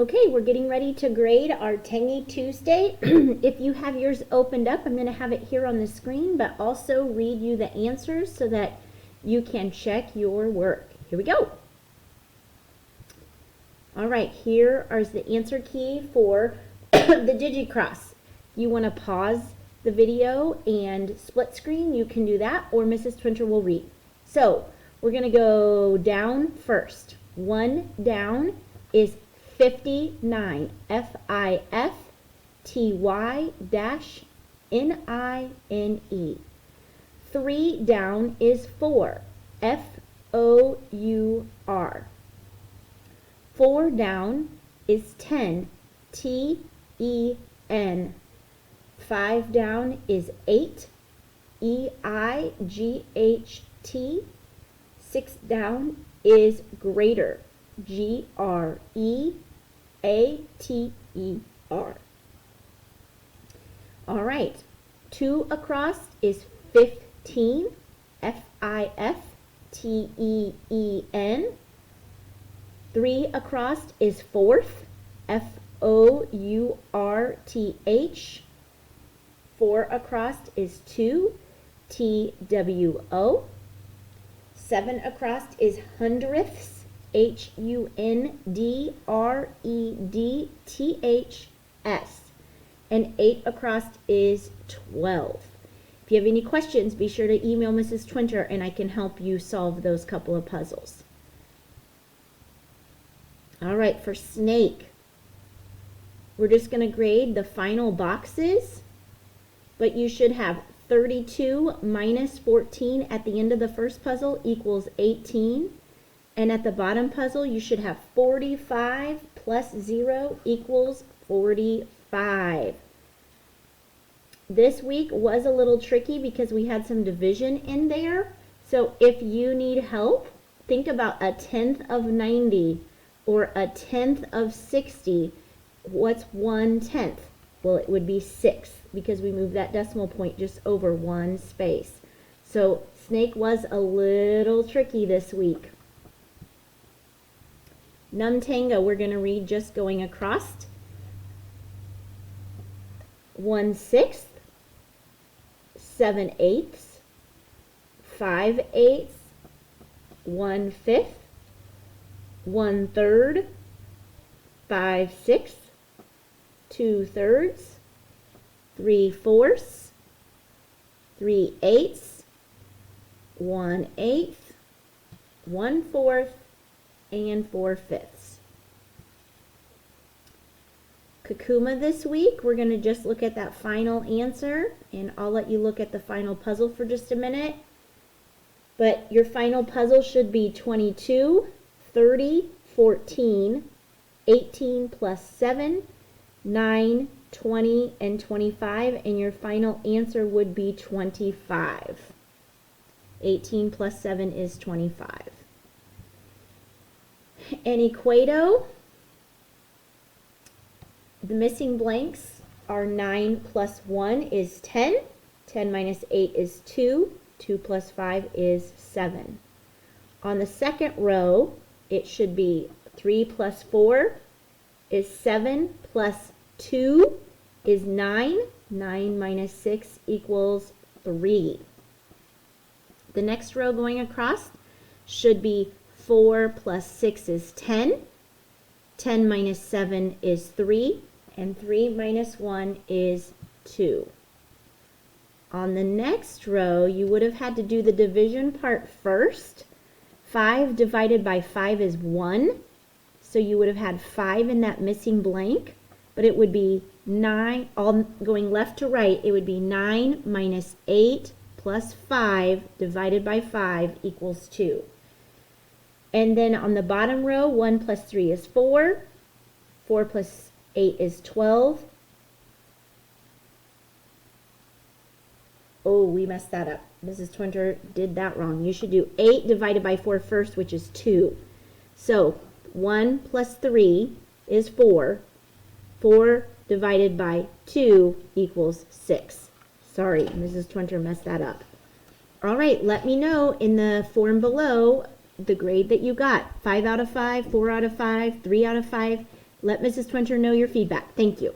Okay, we're getting ready to grade our Tangy Tuesday. If you have yours opened up, I'm going to have it here on the screen, but also read you the answers so that you can check your work. Here we go. All right, here is the answer key for the Digicross. You want to pause the video and split screen, you can do that, or Mrs. Twinter will read. So we're going to go down first. One down is 59, F-I-F-T-Y-N-I-N-E. 3 down is 4, F-O-U-R. 4 down is 10, T-E-N. 5 down is 8, E-I-G-H-T. 6 down is greater, G-R-E-A-T-E-R. All right, 2 across is 15, F-I-F-T-E-E-N. 3 across is fourth, F-O-U-R-T-H. 4 across is 2, T-W-O. 7 across is hundredths, H-U-N-D-R-E-D-T-H-S. And 8 across is 12. If you have any questions, be sure to email Mrs. Twinter and I can help you solve those couple of puzzles. All right, for snake, we're just going to grade the final boxes, but you should have 32 minus 14 at the end of the first puzzle equals 18. And at the bottom puzzle, you should have 45 plus 0 equals 45. This week was a little tricky because we had some division in there. So if you need help, think about a 1/10 of 90 or a 1/10 of 60. What's 1/10? Well, it would be 6 because we moved that decimal point just over one space. So snake was a little tricky this week. Numtanga, we're going to read just going across. 1/6, 7/8, 5/8, 1/5, 1/3, 5/6, 2/3, 3/4, 3/8, 1/8, 1/4, and 4/5. Kakuma this week, we're going to just look at that final answer, and I'll let you look at the final puzzle for just a minute. But your final puzzle should be 22, 30, 14, 18 plus 7, 9, 20, and 25, and your final answer would be 25. 18 plus 7 is 25. And Cueto, the missing blanks are 9 plus 1 is 10, 10 minus 8 is 2, 2 plus 5 is 7. On the second row, it should be 3 plus 4 is 7, plus 2 is 9, 9 minus 6 equals 3. The next row going across should be 4 plus 6 is 10, 10 minus 7 is 3, and 3 minus 1 is 2. On the next row, you would have had to do the division part first. 5 divided by 5 is 1, so you would have had 5 in that missing blank, but it would be 9, all going left to right, it would be 9 minus 8 plus 5 divided by 5 equals 2. And then on the bottom row, 1 plus 3 is 4, 4 plus 8 is 12. Oh, we messed that up. Mrs. Twinter did that wrong. You should do 8 divided by 4 first, which is 2. So 1 plus 3 is 4. 4 divided by 2 equals 6. Sorry, Mrs. Twinter messed that up. All right, let me know in the form below the grade that you got. 5 out of 5, 4 out of 5, 3 out of 5. Let Mrs. Twinter know your feedback. Thank you.